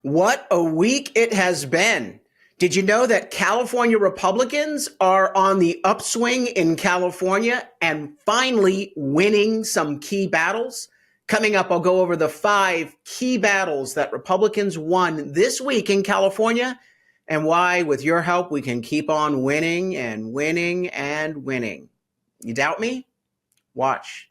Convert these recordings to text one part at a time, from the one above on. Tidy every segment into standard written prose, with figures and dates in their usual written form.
What a week it has been. Did you know that California Republicans are on the upswing in California and finally winning some key battles? Coming up, I'll go over the 5 key battles that Republicans won this week in California and why, with your help, we can keep on winning and winning and winning. You doubt me? Watch.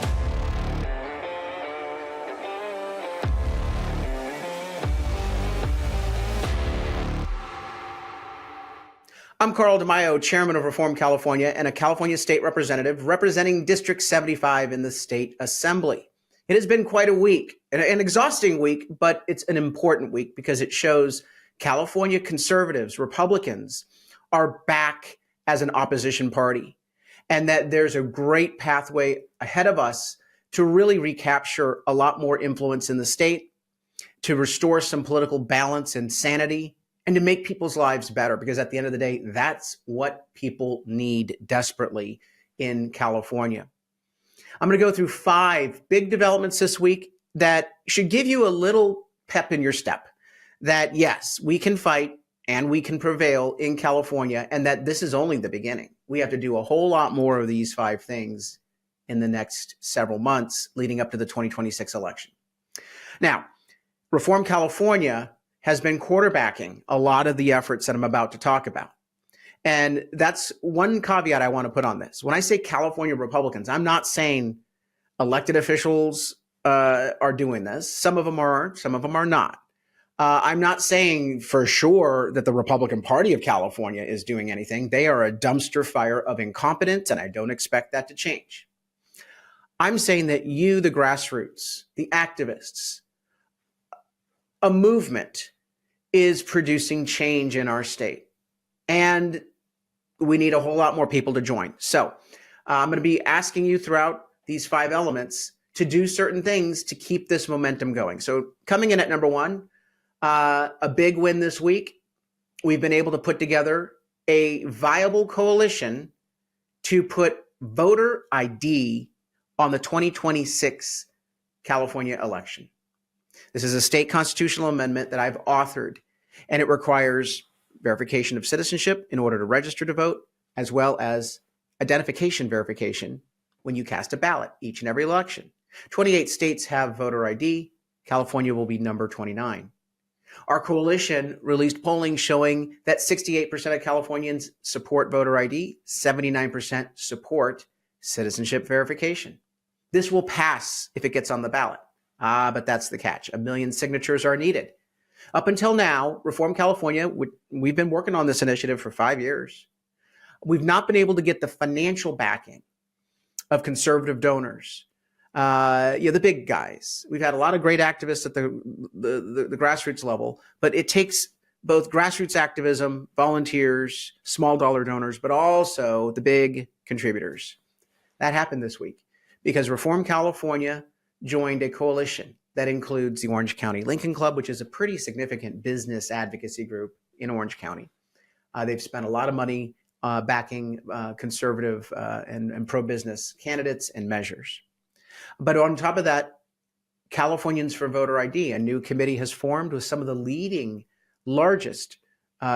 I'm Carl DeMaio, chairman of Reform California and a California state representative representing District 75 in the state assembly. It has been quite a week, an exhausting week, but it's an important week because it shows California conservatives, Republicans, are back as an opposition party, and that there's a great pathway ahead of us to really recapture a lot more influence in the state, to restore some political balance and sanity, and to make people's lives better, because at the end of the day, that's what people need desperately in California. I'm going to go through 5 big developments this week that should give you a little pep in your step, that yes, we can fight and we can prevail in California, and that this is only the beginning. We have to do a whole lot more of these 5 things in the next several months leading up to the 2026 election. Now, Reform California has been quarterbacking a lot of the efforts that I'm about to talk about. And that's one caveat I want to put on this. When I say California Republicans, I'm not saying elected officials are doing this. Some of them are, some of them are not. I'm not saying for sure that the Republican Party of California is doing anything. They are a dumpster fire of incompetence, and I don't expect that to change. I'm saying that you, the grassroots, the activists, a movement is producing change in our state, and we need a whole lot more people to join. So I'm going to be asking you throughout these 5 elements to do certain things to keep this momentum going. So coming in at number 1, a big win this week. We've been able to put together a viable coalition to put voter ID on the 2026 California election. This is a state constitutional amendment that I've authored, and it requires verification of citizenship in order to register to vote, as well as identification verification when you cast a ballot each and every election. 28 states have voter ID. California will be number 29. Our coalition released polling showing that 68% of Californians support voter ID, 79% support citizenship verification. This will pass if it gets on the ballot. But that's the catch. 1 million signatures are needed. Up until now, Reform California, we've been working on this initiative for 5 years. We've not been able to get the financial backing of conservative donors, the big guys. We've had a lot of great activists at the grassroots level, but it takes both grassroots activism, volunteers, small dollar donors, but also the big contributors. That happened this week because Reform California joined a coalition that includes the Orange County Lincoln Club, which is a pretty significant business advocacy group in Orange County. They've spent a lot of money backing conservative and pro-business candidates and measures. But on top of that, Californians for Voter ID, a new committee has formed with some of the leading, largest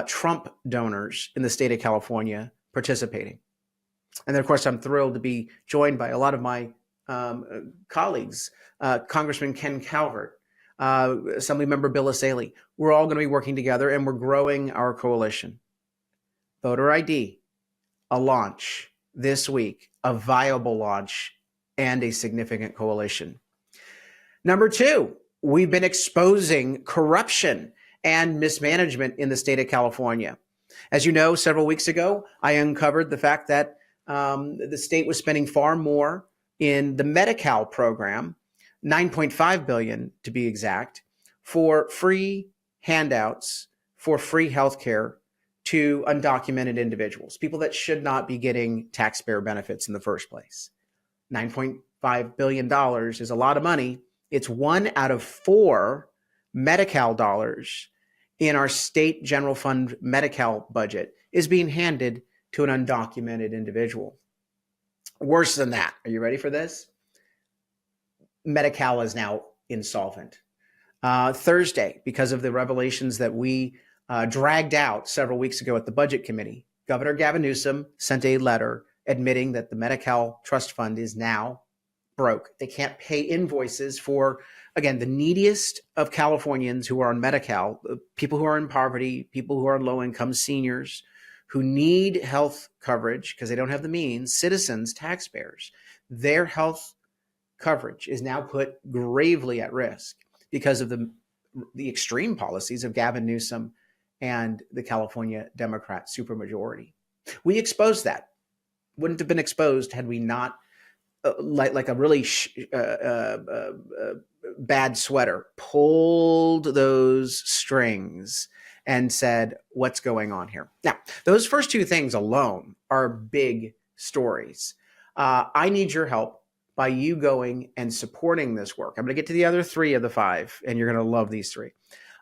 Trump donors in the state of California participating. And then, of course, I'm thrilled to be joined by a lot of my colleagues, Congressman Ken Calvert, Assemblymember Bill Asaley. We're all going to be working together, and we're growing our coalition. Voter ID, a launch this week, a viable launch, and a significant coalition. Number 2, we've been exposing corruption and mismanagement in the state of California. As you know, several weeks ago, I uncovered the fact that the state was spending far more in the Medi-Cal program, $9.5 billion to be exact, for free handouts for free health care to undocumented individuals, people that should not be getting taxpayer benefits in the first place. $9.5 billion is a lot of money. It's 1 out of 4 Medi-Cal dollars in our state general fund Medi-Cal budget is being handed to an undocumented individual. Worse than that. Are you ready for this? Medi-Cal is now insolvent. Thursday, because of the revelations that we dragged out several weeks ago at the Budget Committee, Governor Gavin Newsom sent a letter admitting that the Medi-Cal Trust Fund is now broke. They can't pay invoices for, again, the neediest of Californians who are on Medi-Cal, people who are in poverty, people who are low income, seniors who need health coverage because they don't have the means, citizens, taxpayers. Their health coverage is now put gravely at risk because of the extreme policies of Gavin Newsom and the California Democrat supermajority. We exposed that. Wouldn't have been exposed had we not, like a really bad sweater, pulled those strings and said, what's going on here? Now, those first two things alone are big stories. I need your help by you going and supporting this work. I'm going to get to the other three of the five, and you're going to love these three.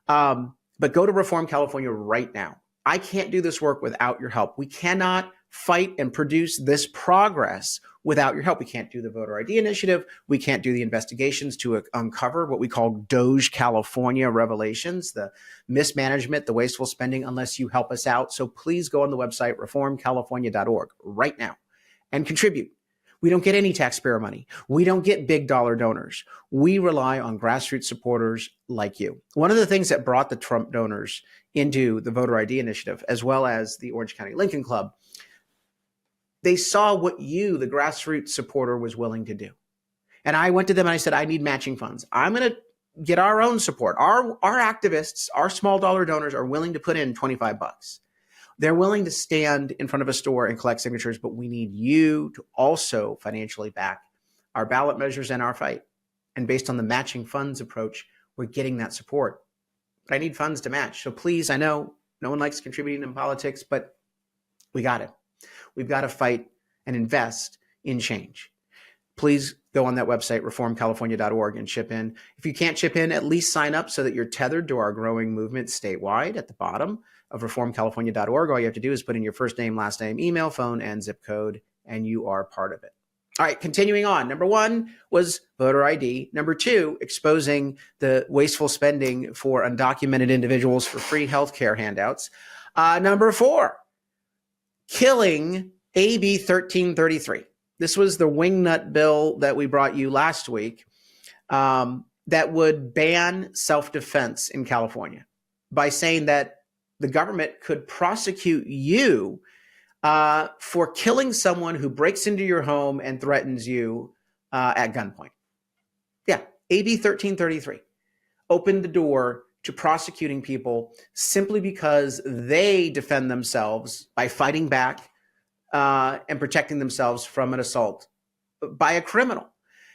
But go to Reform California right now. I can't do this work without your help. We cannot fight and produce this progress without your help. We can't do the voter ID initiative. We can't do the investigations to uncover what we call Doge California revelations, the mismanagement, the wasteful spending, unless you help us out. So please go on the website, reformcalifornia.org right now and contribute. We don't get any taxpayer money. We don't get big dollar donors. We rely on grassroots supporters like you. One of the things that brought the Trump donors into the voter ID initiative, as well as the Orange County Lincoln Club, they saw what you, the grassroots supporter, was willing to do. And I went to them and I said, I need matching funds. I'm going to get our own support. Our activists, our small dollar donors are willing to put in $25. They're willing to stand in front of a store and collect signatures, but we need you to also financially back our ballot measures and our fight. And based on the matching funds approach, we're getting that support. But I need funds to match. So please, I know no one likes contributing in politics, but we got it. We've got to fight and invest in change. Please go on that website, reformcalifornia.org, and chip in. If you can't chip in, at least sign up so that you're tethered to our growing movement statewide at the bottom of reformcalifornia.org. All you have to do is put in your first name, last name, email, phone, and zip code, and you are part of it. All right, continuing on. Number one was voter ID. Number two, exposing the wasteful spending for undocumented individuals for free healthcare handouts. Number four, killing AB 1333. This was the wingnut bill that we brought you last week that would ban self-defense in California by saying that the government could prosecute you for killing someone who breaks into your home and threatens you at gunpoint. Yeah, AB 1333 opened the door to prosecuting people simply because they defend themselves by fighting back and protecting themselves from an assault by a criminal.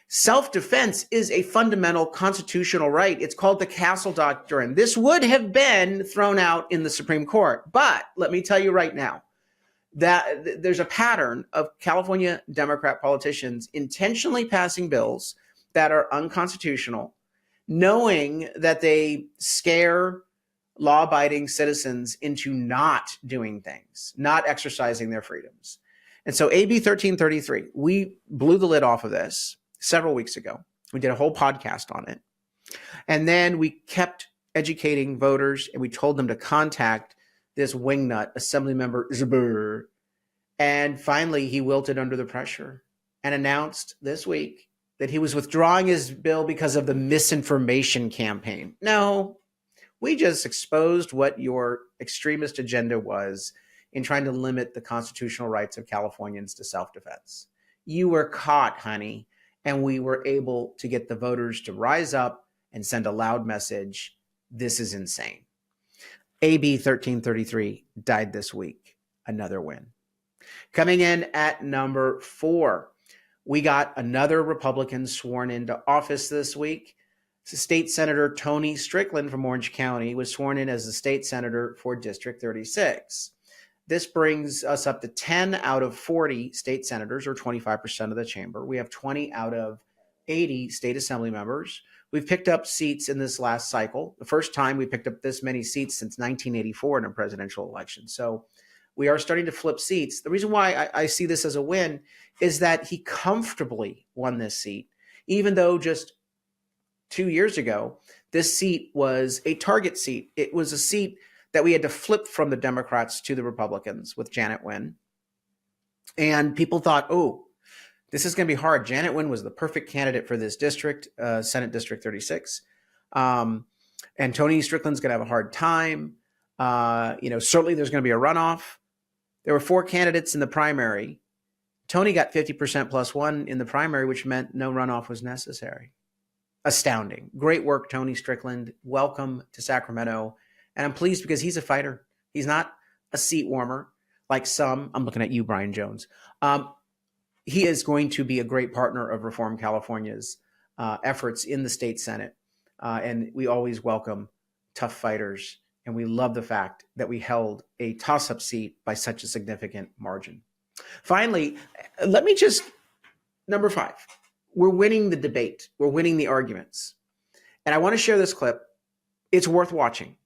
Self-defense is a fundamental constitutional right. It's called the Castle Doctrine. This would have been thrown out in the Supreme Court. But let me tell you right now that there's a pattern of California Democrat politicians intentionally passing bills that are unconstitutional, knowing that they scare law-abiding citizens into not doing things, not exercising their freedoms. And so AB 1333, we blew the lid off of this several weeks ago. We did a whole podcast on it. And then we kept educating voters and we told them to contact this wingnut, Assemblymember Zbur. And finally, he wilted under the pressure and announced this week that he was withdrawing his bill because of the misinformation campaign. No, we just exposed what your extremist agenda was in trying to limit the constitutional rights of Californians to self-defense. You were caught, honey, and we were able to get the voters to rise up and send a loud message. This is insane. AB 1333 died this week. Another win. Coming in at number four, we got another Republican sworn into office this week. State Senator Tony Strickland from Orange County was sworn in as the state senator for District 36. This brings us up to 10 out of 40 state senators, or 25% of the chamber. We have 20 out of 80 state assembly members. We've picked up seats in this last cycle. The first time we picked up this many seats since 1984 in a presidential election. So we are starting to flip seats. The reason why I see this as a win is that he comfortably won this seat, even though just 2 years ago, This seat was a target seat. It was a seat that we had to flip from the Democrats to the Republicans with Janet Wynn. And people thought, oh, this is going to be hard. Janet Wynn was the perfect candidate for this district, Senate District 36. And Tony Strickland's going to have a hard time. Certainly there's going to be a runoff. There were 4 candidates in the primary. Tony got 50% plus 1 in the primary, which meant no runoff was necessary. Astounding. Great work, Tony Strickland. Welcome to Sacramento. And I'm pleased because he's a fighter. He's not a seat warmer like some. I'm looking at you, Brian Jones. He is going to be a great partner of Reform California's efforts in the state Senate. And we always welcome tough fighters. And we love the fact that we held a toss-up seat by such a significant margin. Finally, number 5, we're winning the debate. We're winning the arguments. And I want to share this clip. It's worth watching.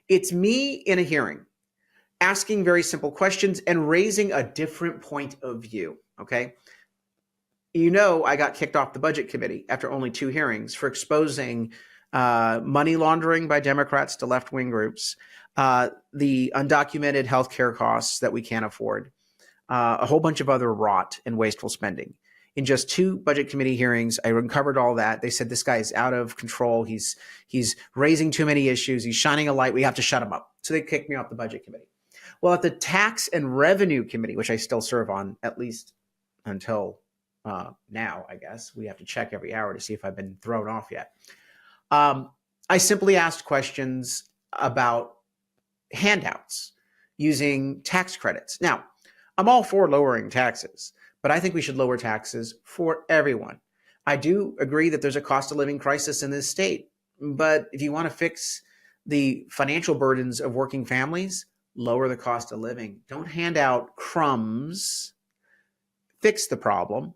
It's me in a hearing asking very simple questions and raising a different point of view, okay? I got kicked off the budget committee after only 2 hearings for exposing money laundering by Democrats to left-wing groups, the undocumented healthcare costs that we can't afford, a whole bunch of other rot and wasteful spending. In just 2 budget committee hearings, I uncovered all that. They said this guy is out of control. He's raising too many issues. He's shining a light. We have to shut him up. So they kicked me off the budget committee. Well, at the Tax and Revenue Committee, which I still serve on at least until now, I guess. We have to check every hour to see if I've been thrown off yet. I simply asked questions about handouts using tax credits. Now, I'm all for lowering taxes, but I think we should lower taxes for everyone. I do agree that there's a cost of living crisis in this state, but if you want to fix the financial burdens of working families, lower the cost of living. Don't hand out crumbs. Fix the problem.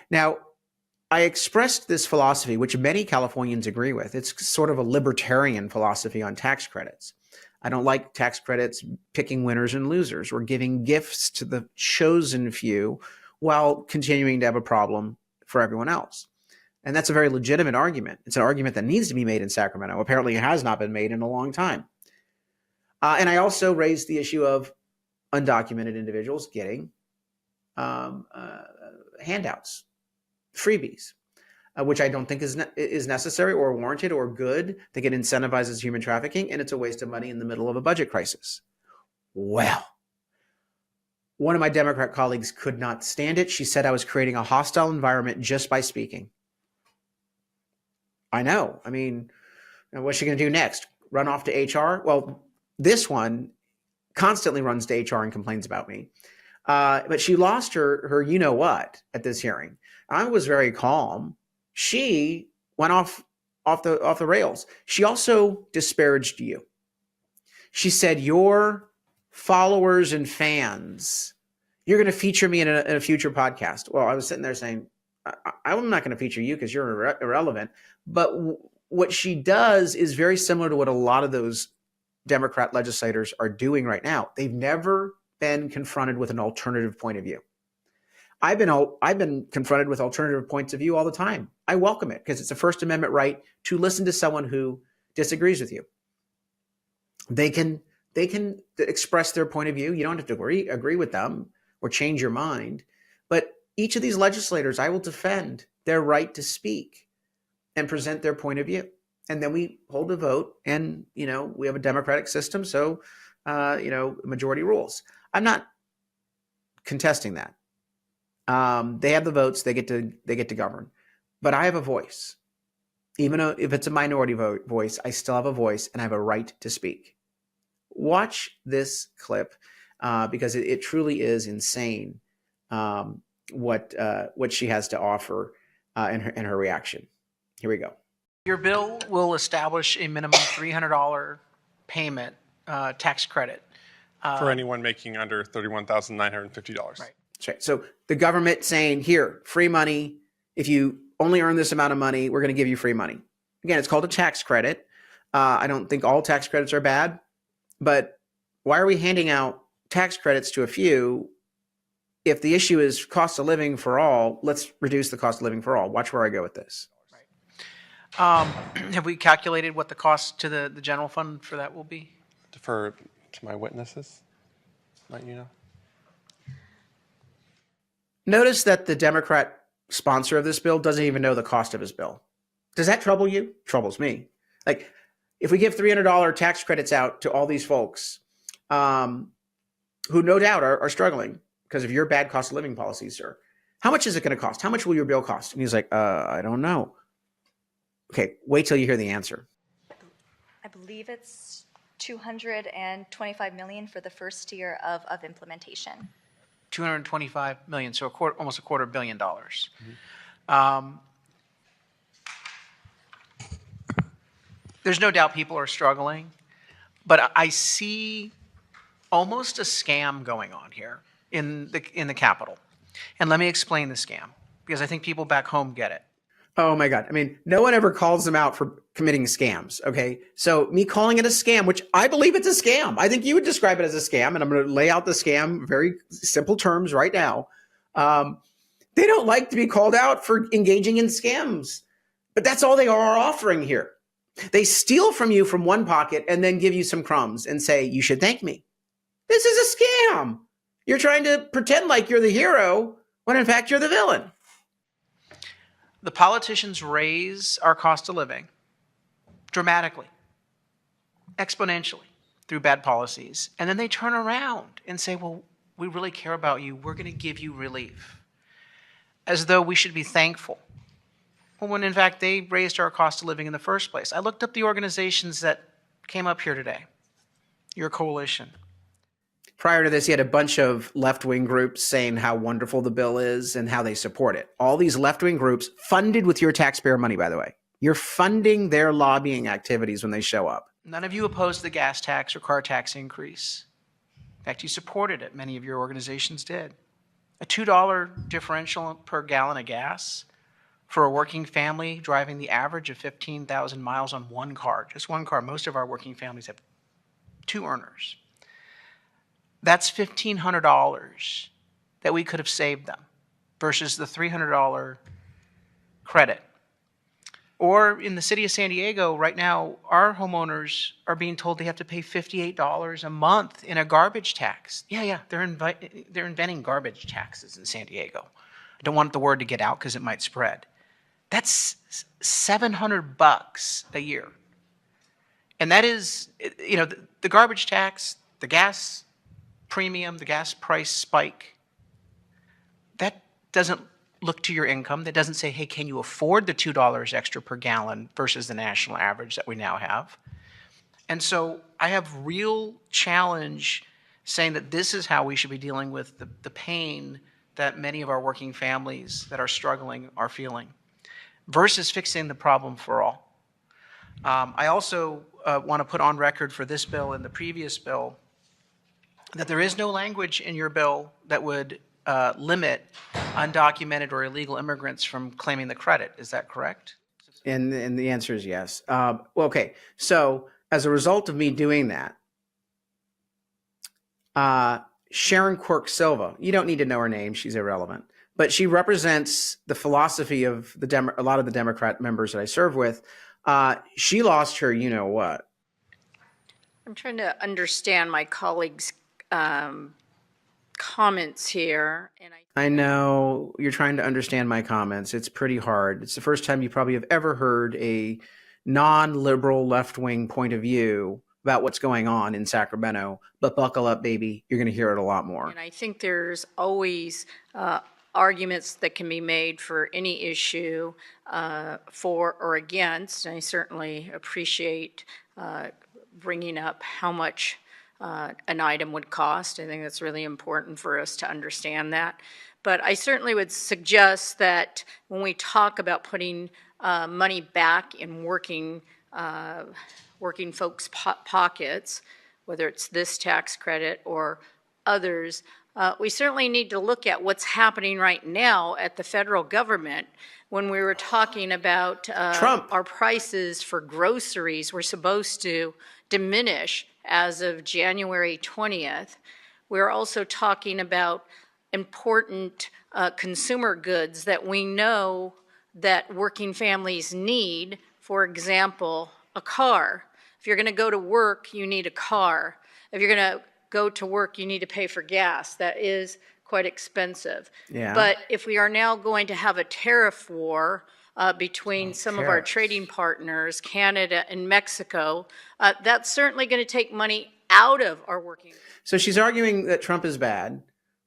Now, I expressed this philosophy, which many Californians agree with. It's sort of a libertarian philosophy on tax credits. I don't like tax credits picking winners and losers or giving gifts to the chosen few while continuing to have a problem for everyone else. And that's a very legitimate argument. It's an argument that needs to be made in Sacramento. Apparently, it has not been made in a long time. And I also raised the issue of undocumented individuals getting handouts, freebies, which I don't think is necessary or warranted or good. I think it incentivizes human trafficking, and it's a waste of money in the middle of a budget crisis. Well, one of my Democrat colleagues could not stand it. She said I was creating a hostile environment just by speaking. I know. I mean, what's she going to do next? Run off to HR? Well, this one constantly runs to HR and complains about me. But she lost her you-know-what at this hearing. I was very calm. She went off the rails. She also disparaged you. She said, your followers and fans, you're going to feature me in a future podcast. Well, I was sitting there saying, I'm not going to feature you because you're irrelevant. But what she does is very similar to what a lot of those Democrat legislators are doing right now. They've never been confronted with an alternative point of view. I've been confronted with alternative points of view all the time. I welcome it because it's a First Amendment right to listen to someone who disagrees with you. They can express their point of view. You don't have to agree with them or change your mind. But each of these legislators, I will defend their right to speak and present their point of view. And then we hold a vote, and we have a democratic system, so majority rules. I'm not contesting that. They have the votes; they get to govern. But I have a voice, even if it's a minority voice. I still have a voice, and I have a right to speak. Watch this clip because it truly is insane what she has to offer in her reaction. Here we go. Your bill will establish a minimum $300 payment tax credit. For anyone making under $31,950. Right. That's right. So the government saying, here, free money. If you only earn this amount of money, we're going to give you free money. Again, it's called a tax credit. I don't think all tax credits are bad, but why are we handing out tax credits to a few? If the issue is cost of living for all, let's reduce the cost of living for all. Watch where I go with this. Have we calculated what the cost to the general fund for that will be? Defer to my witnesses. Let you know. Notice that the Democrat sponsor of this bill doesn't even know the cost of his bill. Does that trouble you? Troubles me. Like, if we give $300 tax credits out to all these folks who no doubt are struggling because of your bad cost of living policies, sir, how much is it going to cost? How much will your bill cost? And he's like, I don't know. Okay, wait till you hear the answer. I believe it's 225 million for the first year of implementation. 225 million, so almost $250 million. There's no doubt people are struggling, but I see almost a scam going on here in the Capitol. And let me explain the scam, because I think people back home get it. Oh my God. I mean, no one ever calls them out for committing scams. Okay. So me calling it a scam, which I believe it's a scam. I think you would describe it as a scam. And I'm going to lay out the scam, very simple terms right now. They don't like to be called out for engaging in scams, but that's all they are offering here. They steal from you from one pocket and then give you some crumbs and say, you should thank me. This is a scam. You're trying to pretend like you're the hero when in fact you're the villain. The politicians raise our cost of living dramatically, exponentially through bad policies. And then they turn around and say, well, we really care about you. We're going to give you relief. As though we should be thankful. Well, when in fact they raised our cost of living in the first place. I looked up the organizations that came up here today. Your coalition. Prior to this, you had a bunch of left-wing groups saying how wonderful the bill is and how they support it. All these left-wing groups funded with your taxpayer money, by the way. You're funding their lobbying activities when they show up. None of you opposed the gas tax or car tax increase. In fact, you supported it. Many of your organizations did. A $2 differential per gallon of gas for a working family driving the average of 15,000 miles on one car, just one car. Most of our working families have two earners. That's $1,500 that we could have saved them versus the $300 credit. Or in the city of San Diego, right now, our homeowners are being told they have to pay $58 a month in a garbage tax. Yeah, they're inventing garbage taxes in San Diego. I don't want the word to get out because it might spread. That's $700 a year. And that is, the garbage tax, the gas premium, the gas price spike, that doesn't look to your income. That doesn't say, hey, can you afford the $2 extra per gallon versus the national average that we now have? And so I have real challenge saying that this is how we should be dealing with the pain that many of our working families that are struggling are feeling versus fixing the problem for all. I also want to put on record for this bill and the previous bill that there is no language in your bill that would limit undocumented or illegal immigrants from claiming the credit. Is that correct? And the answer is yes. Okay, so as a result of me doing that, Sharon Quirk Silva, you don't need to know her name, she's irrelevant, but she represents the philosophy of a lot of the Democrat members that I serve with. She lost her you-know-what. I'm trying to understand my colleagues' comments here. And I know you're trying to understand my comments. It's pretty hard. It's the first time you probably have ever heard a non-liberal left-wing point of view about what's going on in Sacramento, but buckle up, baby. You're going to hear it a lot more. And I think there's always arguments that can be made for any issue for or against. And I certainly appreciate bringing up how much an item would cost. I think that's really important for us to understand that. But I certainly would suggest that when we talk about putting money back in working folks' pockets, whether it's this tax credit or others, we certainly need to look at what's happening right now at the federal government. When we were talking about our prices for groceries were supposed to diminish as of January 20th. We're also talking about important consumer goods that we know that working families need For example, a car. If you're going to go to work, you need a car. If you're going to go to work, you need to pay for gas. That is quite expensive. Yeah. But if we are now going to have a tariff war between some of our tariffs. trading partners, Canada and Mexico, that's certainly going to take money out of our working. So she's arguing that Trump is bad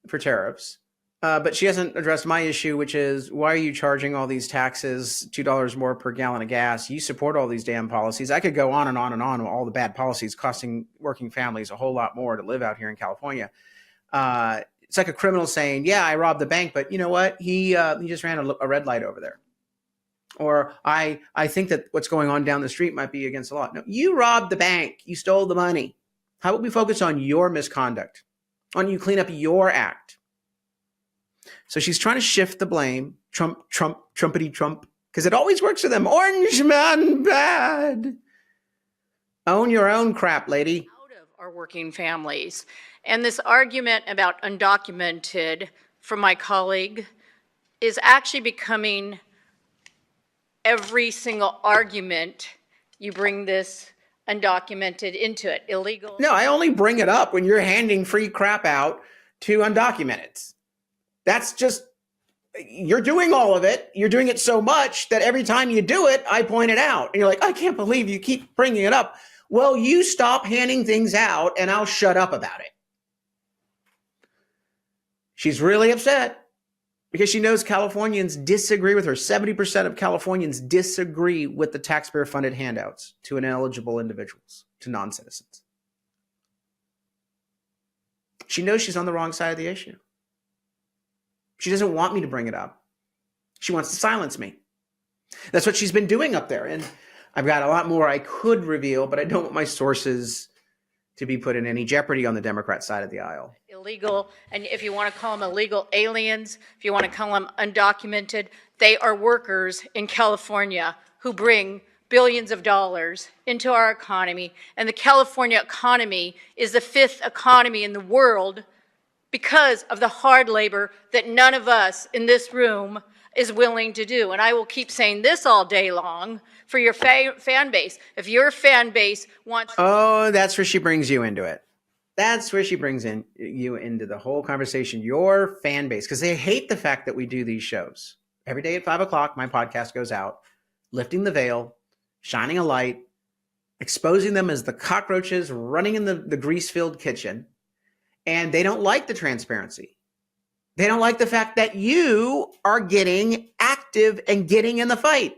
for tariffs, but she hasn't addressed my issue, which is why are you charging all these taxes, $2 more per gallon of gas? You support all these damn policies. I could go on and on and on with all the bad policies costing working families a whole lot more to live out here in California. It's like a criminal saying, yeah, I robbed the bank, but you know what? He just ran a red light over there. Or I think that what's going on down the street might be against the law. No, you robbed the bank. You stole the money. How about we focus on your misconduct, on you clean up your act? So she's trying to shift the blame, Trumpity Trump, because it always works for them. Orange man bad. Own your own crap, lady. Out of our working families. And this argument about undocumented from my colleague is actually becoming every single argument you bring this undocumented into it. Illegal. No, I only bring it up when you're handing free crap out to undocumented. That's just, you're doing all of it. You're doing it so much that every time you do it, I point it out. And you're like, I can't believe you keep bringing it up. Well, you stop handing things out and I'll shut up about it. She's really upset because she knows Californians disagree with her. 70% of Californians disagree with the taxpayer-funded handouts to ineligible individuals, to non-citizens. She knows she's on the wrong side of the issue. She doesn't want me to bring it up. She wants to silence me. That's what she's been doing up there. And I've got a lot more I could reveal, but I don't want my sources to be put in any jeopardy on the Democrat side of the aisle. Illegal, and if you want to call them illegal aliens, if you want to call them undocumented, they are workers in California who bring billions of dollars into our economy. And the California economy is the 5th economy in the world because of the hard labor that none of us in this room is willing to do. And I will keep saying this all day long for your fan base. If your fan base wants... Oh, that's where she brings you into it. That's where she brings you into the whole conversation, your fan base, because they hate the fact that we do these shows. Every day at 5 o'clock, my podcast goes out, lifting the veil, shining a light, exposing them as the cockroaches running in the grease-filled kitchen. And they don't like the transparency. They don't like the fact that you are getting active and getting in the fight.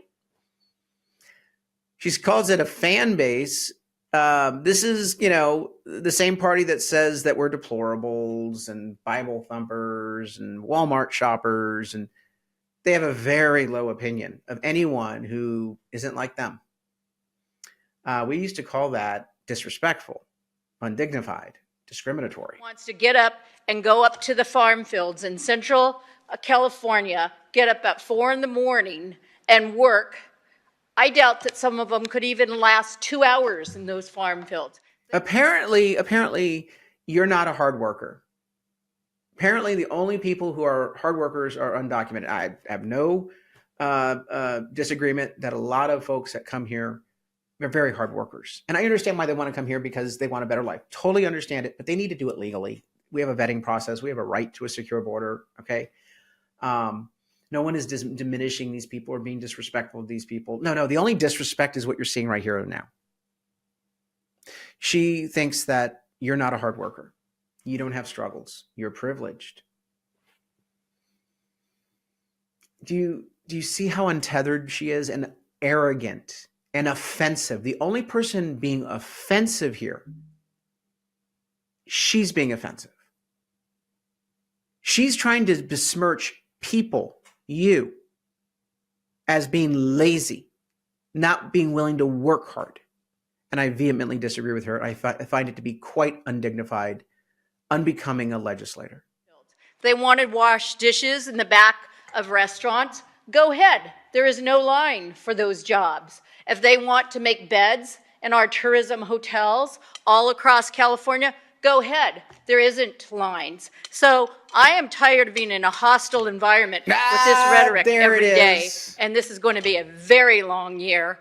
She calls it a fan base. This is, the same party that says that we're deplorables and Bible thumpers and Walmart shoppers. And they have a very low opinion of anyone who isn't like them. We used to call that disrespectful, undignified, discriminatory. Wants to get up and go up to the farm fields in Central California, get up at 4 in the morning and work. I doubt that some of them could even last 2 hours in those farm fields. Apparently, you're not a hard worker. Apparently, the only people who are hard workers are undocumented. I have no disagreement that a lot of folks that come here are very hard workers. And I understand why they want to come here because they want a better life. Totally understand it, but they need to do it legally. We have a vetting process. We have a right to a secure border, okay? No one is diminishing these people or being disrespectful of these people. No, the only disrespect is what you're seeing right here and now. She thinks that you're not a hard worker. You don't have struggles. You're privileged. Do you see how untethered she is and arrogant and offensive? The only person being offensive here, she's being offensive. She's trying to besmirch people, you, as being lazy, not being willing to work hard. And I vehemently disagree with her. I find it to be quite undignified, unbecoming a legislator. If they want to wash dishes in the back of restaurants, go ahead. There is no line for those jobs. If they want to make beds in our tourism hotels all across California, go ahead. There isn't lines. So I am tired of being in a hostile environment with this rhetoric there every it day. is. And this is going to be a very long year.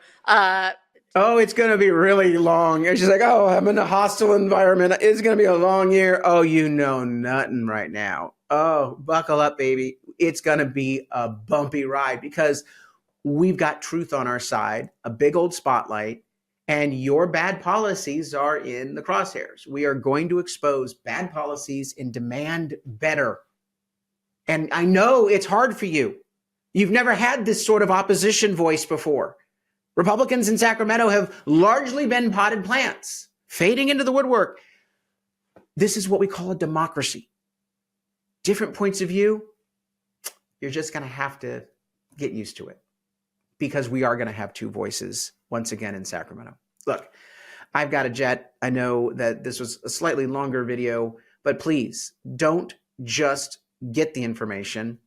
Oh, it's going to be really long. And she's like, oh, I'm in a hostile environment. It's going to be a long year. Oh, you know nothing right now. Oh, buckle up, baby. It's going to be a bumpy ride because we've got truth on our side, a big old spotlight, and your bad policies are in the crosshairs. We are going to expose bad policies and demand better. And I know it's hard for you. You've never had this sort of opposition voice before. Republicans in Sacramento have largely been potted plants, fading into the woodwork. This is what we call a democracy. Different points of view, you're just going to have to get used to it because we are going to have two voices once again in Sacramento. Look, I've got a jet. I know that this was a slightly longer video, but please don't just get the information.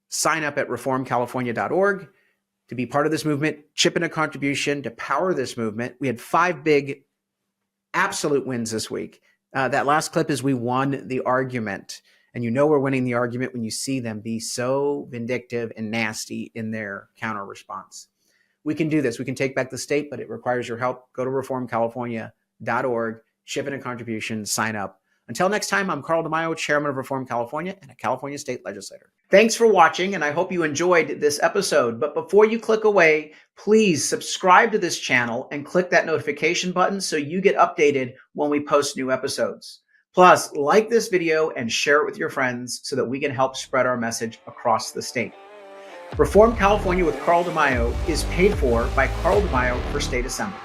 Sign up at reformcalifornia.org. to be part of this movement, chip in a contribution to power this movement. We had 5 big absolute wins this week. That last clip is we won the argument. And you know we're winning the argument when you see them be so vindictive and nasty in their counter response. We can do this. We can take back the state, but it requires your help. Go to reformcalifornia.org, chip in a contribution, sign up. Until next time, I'm Carl DeMaio, Chairman of Reform California and a California State Legislator. Thanks for watching, and I hope you enjoyed this episode. But before you click away, please subscribe to this channel and click that notification button so you get updated when we post new episodes. Plus, like this video and share it with your friends so that we can help spread our message across the state. Reform California with Carl DeMaio is paid for by Carl DeMaio for State Assembly.